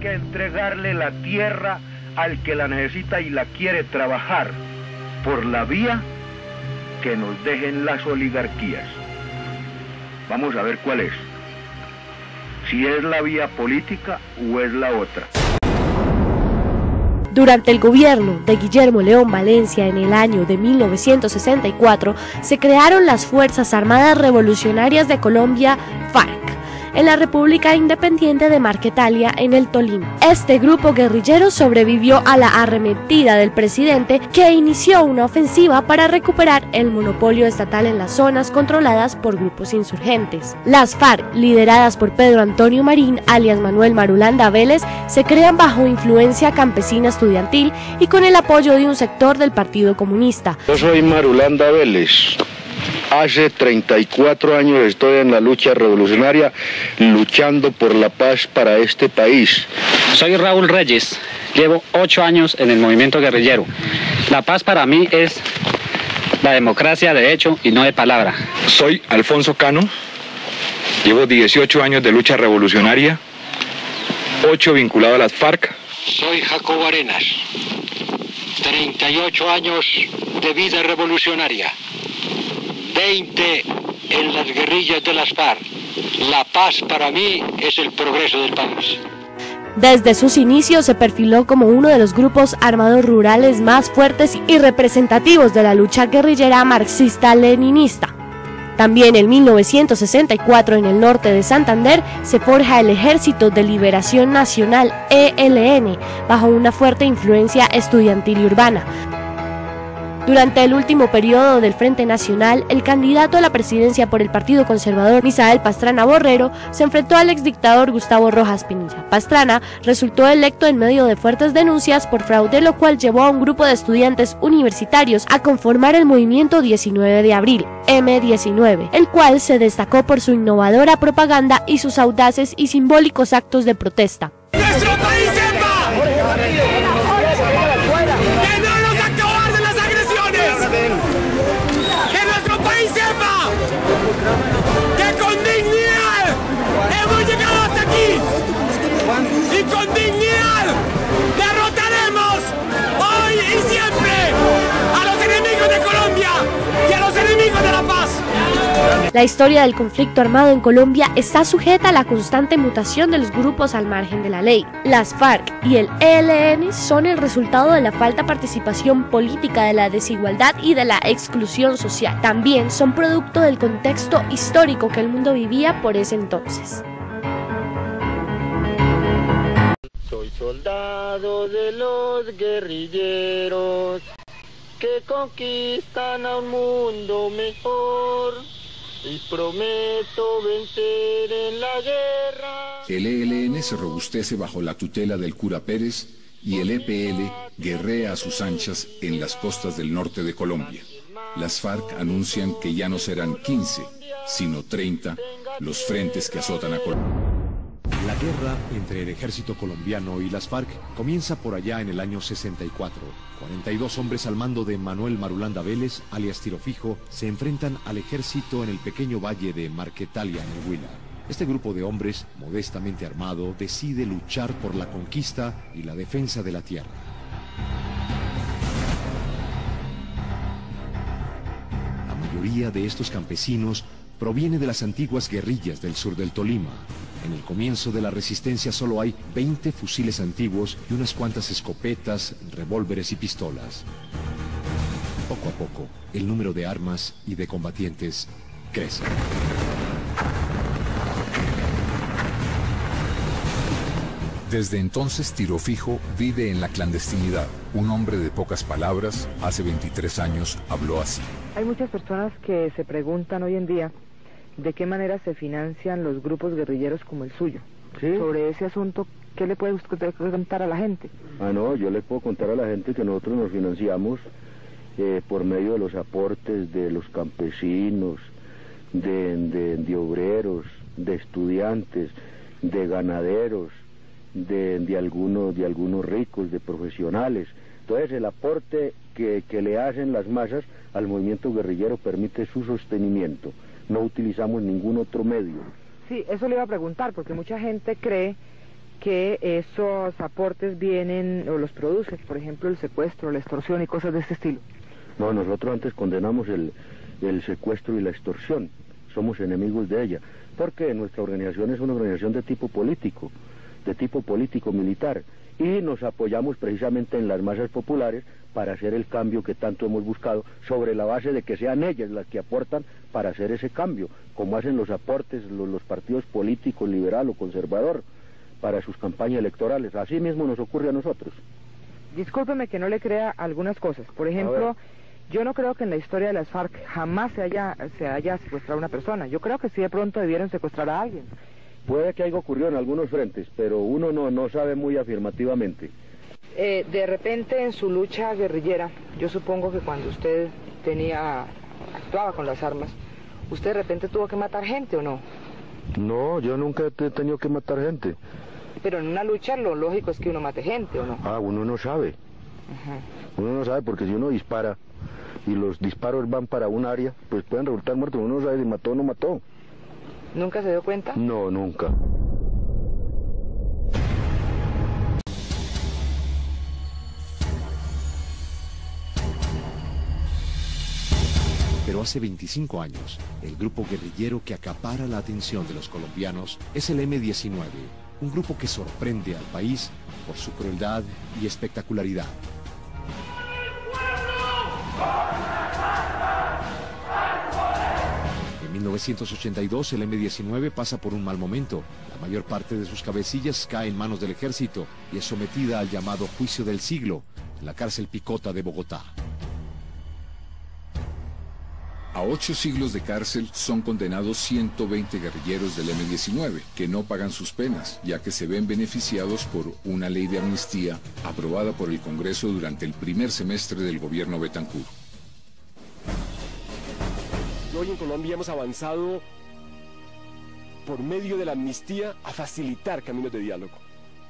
que entregarle la tierra al que la necesita y la quiere trabajar por la vía que nos dejen las oligarquías. Vamos a ver cuál es. Si es la vía política o es la otra. Durante el gobierno de Guillermo León Valencia en el año de 1964, se crearon las Fuerzas Armadas Revolucionarias de Colombia, FARC, en la República Independiente de Marquetalia, en el Tolima. Este grupo guerrillero sobrevivió a la arremetida del presidente, que inició una ofensiva para recuperar el monopolio estatal en las zonas controladas por grupos insurgentes. Las FARC, lideradas por Pedro Antonio Marín, alias Manuel Marulanda Vélez, se crean bajo influencia campesina estudiantil y con el apoyo de un sector del Partido Comunista. Yo soy Marulanda Vélez. Hace 34 años estoy en la lucha revolucionaria, luchando por la paz para este país. Soy Raúl Reyes, llevo 8 años en el movimiento guerrillero. La paz para mí es la democracia de hecho y no de palabra. Soy Alfonso Cano, llevo 18 años de lucha revolucionaria, 8 vinculado a las FARC. Soy Jacobo Arenas, 38 años de vida revolucionaria. 20 en las guerrillas de las FARC. La paz para mí es el progreso del país. Desde sus inicios se perfiló como uno de los grupos armados rurales más fuertes y representativos de la lucha guerrillera marxista-leninista. También en 1964, en el norte de Santander, se forja el Ejército de Liberación Nacional, ELN, bajo una fuerte influencia estudiantil y urbana. Durante el último periodo del Frente Nacional, el candidato a la presidencia por el Partido Conservador, Misael Pastrana Borrero, se enfrentó al exdictador Gustavo Rojas Pinilla. Pastrana resultó electo en medio de fuertes denuncias por fraude, lo cual llevó a un grupo de estudiantes universitarios a conformar el movimiento 19 de abril, M19, el cual se destacó por su innovadora propaganda y sus audaces y simbólicos actos de protesta. ¡Nuestro país sepa! ¡Que con dignidad hemos llegado hasta aquí! ¡Y con dignidad derrotaremos hoy y siempre a los enemigos de Colombia y a los enemigos de la paz! La historia del conflicto armado en Colombia está sujeta a la constante mutación de los grupos al margen de la ley. Las FARC y el ELN son el resultado de la falta de participación política, de la desigualdad y de la exclusión social. También son producto del contexto histórico que el mundo vivía por ese entonces. Soy soldado de los guerrilleros que conquistan a un mundo mejor. Y prometo vencer en la guerra. El ELN se robustece bajo la tutela del cura Pérez y el EPL guerrea a sus anchas en las costas del norte de Colombia. Las FARC anuncian que ya no serán 15, sino 30 los frentes que azotan a Colombia. La guerra entre el ejército colombiano y las FARC comienza por allá en el año 64. 42 hombres al mando de Manuel Marulanda Vélez, alias Tiro Fijo, se enfrentan al ejército en el pequeño valle de Marquetalia, en el Huila. Este grupo de hombres, modestamente armado, decide luchar por la conquista y la defensa de la tierra. La mayoría de estos campesinos proviene de las antiguas guerrillas del sur del Tolima. En el comienzo de la resistencia solo hay 20 fusiles antiguos y unas cuantas escopetas, revólveres y pistolas. Poco a poco, el número de armas y de combatientes crece. Desde entonces Tiro Fijo vive en la clandestinidad. Un hombre de pocas palabras, hace 23 años, habló así. Hay muchas personas que se preguntan hoy en día de qué manera se financian los grupos guerrilleros como el suyo. ¿Sí? Sobre ese asunto, ¿qué le puede usted contar a la gente? No, yo le puedo contar a la gente que nosotros nos financiamos por medio de los aportes de los campesinos, de obreros, de estudiantes, de ganaderos, de algunos ricos, de profesionales. Entonces el aporte que le hacen las masas al movimiento guerrillero permite su sostenimiento. No utilizamos ningún otro medio. Sí, eso le iba a preguntar, porque mucha gente cree que esos aportes vienen o los produce, por ejemplo, el secuestro, la extorsión y cosas de este estilo. No, nosotros antes condenamos el secuestro y la extorsión, somos enemigos de ella, porque nuestra organización es una organización de tipo político militar, y nos apoyamos precisamente en las masas populares para hacer el cambio que tanto hemos buscado, sobre la base de que sean ellas las que aportan para hacer ese cambio, como hacen los aportes los partidos políticos, liberal o conservador, para sus campañas electorales. Así mismo nos ocurre a nosotros. Discúlpeme que no le crea algunas cosas. Por ejemplo, yo no creo que en la historia de las FARC jamás se haya secuestrado a una persona. Yo creo que sí de pronto debieron secuestrar a alguien. Puede que haya ocurrido en algunos frentes, pero uno no sabe muy afirmativamente. De repente en su lucha guerrillera, yo supongo que cuando usted actuaba con las armas, ¿usted de repente tuvo que matar gente o no? No, yo nunca he tenido que matar gente. Pero en una lucha lo lógico es que uno mate gente, ¿o no? Uno no sabe. Uno no sabe, porque si uno dispara y los disparos van para un área, pues pueden resultar muertos. Uno no sabe si mató o no mató. ¿Nunca se dio cuenta? No, nunca. Pero hace 25 años, el grupo guerrillero que acapara la atención de los colombianos es el M-19, un grupo que sorprende al país por su crueldad y espectacularidad. En 1982 el M-19 pasa por un mal momento. La mayor parte de sus cabecillas cae en manos del ejército y es sometida al llamado juicio del siglo en la cárcel Picota de Bogotá. A 8 siglos de cárcel son condenados 120 guerrilleros del M-19, que no pagan sus penas, ya que se ven beneficiados por una ley de amnistía aprobada por el Congreso durante el primer semestre del gobierno Betancur. Hoy en Colombia hemos avanzado por medio de la amnistía a facilitar caminos de diálogo.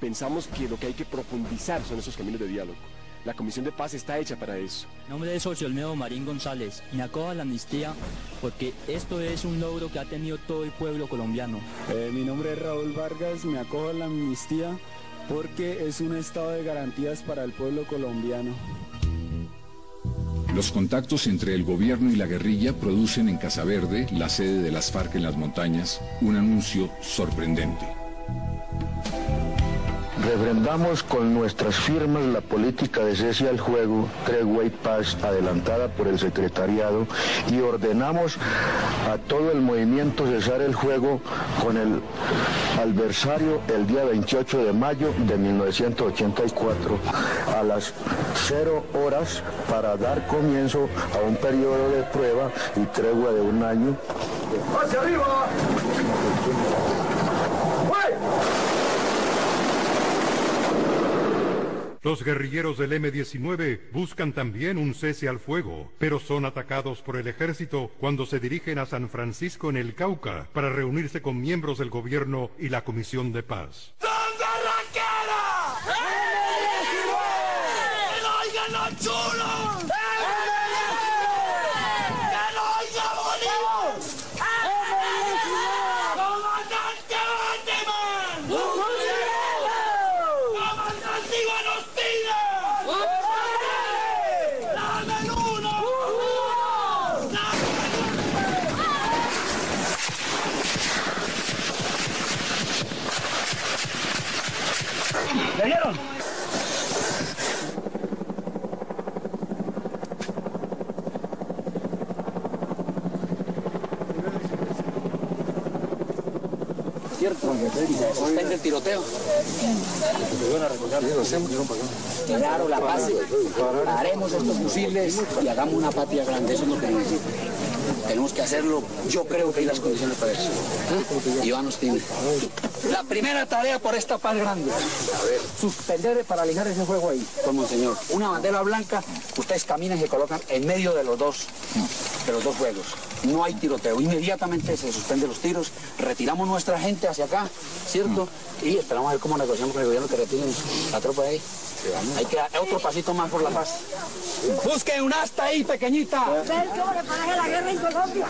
Pensamos que lo que hay que profundizar son esos caminos de diálogo. La Comisión de Paz está hecha para eso. Mi nombre es José Olmedo Marín González. Me acojo a la amnistía porque esto es un logro que ha tenido todo el pueblo colombiano. Mi nombre es Raúl Vargas. Me acojo a la amnistía porque es un estado de garantías para el pueblo colombiano. Los contactos entre el gobierno y la guerrilla producen en Casa Verde, la sede de las FARC en las montañas, un anuncio sorprendente. Refrendamos con nuestras firmas la política de cese al fuego, tregua y paz adelantada por el secretariado y ordenamos a todo el movimiento cesar el fuego con el adversario el día 28 de mayo de 1984 a las 0 horas para dar comienzo a un periodo de prueba y tregua de 1 año. ¡Hacia arriba! Los guerrilleros del M-19 buscan también un cese al fuego, pero son atacados por el ejército cuando se dirigen a San Francisco en el Cauca para reunirse con miembros del gobierno y la Comisión de Paz. ¿Dónde arranquera? ¡Que no oigan los chulos! ¡Que no oiga Bolívar! ¡Comandante Bandeman! ¡Comandante Iván Ospina! ¡Dame el uno! ¿Le vieron? Cierto, suspende el tiroteo. Claro, la paz. Paremos estos fusiles y hagamos una patria grande. Eso es lo que necesitamos. Tenemos que hacerlo. Yo creo que hay las condiciones para eso. Iván Ospina. La primera tarea por esta paz grande. Suspender y paralizar ese fuego ahí. Con monseñor. Una bandera blanca, ustedes caminan y se colocan en medio de los dos fuegos. No hay tiroteo. Inmediatamente se suspenden los tiros, retiramos nuestra gente hacia acá, ¿cierto? Y esperamos a ver cómo negociamos con el gobierno que retiren la tropa de ahí. Hay que dar otro pasito más por la paz. Busquen un asta ahí, pequeñita. Ver cómo le paraje la guerra en Colombia.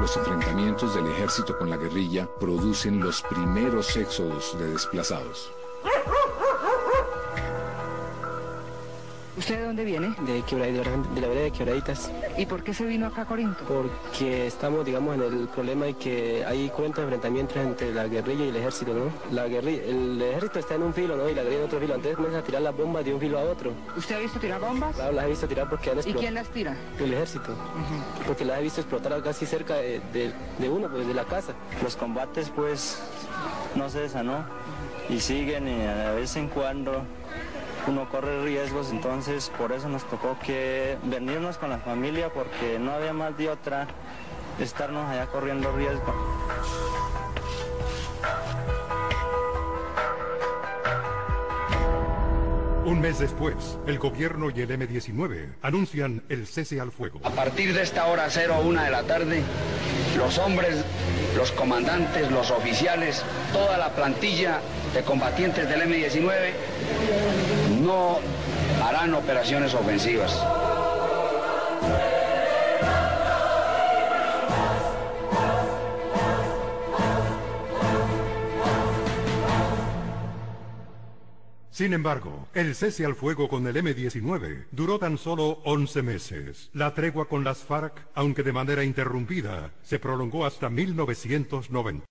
Los enfrentamientos del ejército con la guerrilla producen los primeros éxodos de desplazados. ¿Usted de dónde viene? De la vereda de Quebraditas. ¿Y por qué se vino acá a Corinto? Porque estamos, digamos, en el problema de que hay cuentos de enfrentamientos entre la guerrilla y el ejército, ¿no? El ejército está en un filo, ¿no? Y la guerrilla en otro filo. Entonces comienzan a tirar las bombas de un filo a otro. ¿Usted ha visto tirar bombas? Claro, las he visto tirar porque han explotado. ¿Y quién las tira? El ejército. Porque las he visto explotar casi cerca de uno, pues de la casa. Los combates, pues, no cesan, ¿no? Y siguen, y de vez en cuando uno corre riesgos, entonces por eso nos tocó que venirnos con la familia, porque no había más de otra, estarnos allá corriendo riesgo. Un mes después, el gobierno y el M-19 anuncian el cese al fuego. A partir de esta hora 01 de la tarde, los hombres, los comandantes, los oficiales, toda la plantilla de combatientes del M-19 no harán operaciones ofensivas. Sin embargo, el cese al fuego con el M-19 duró tan solo 11 meses. La tregua con las FARC, aunque de manera interrumpida, se prolongó hasta 1990.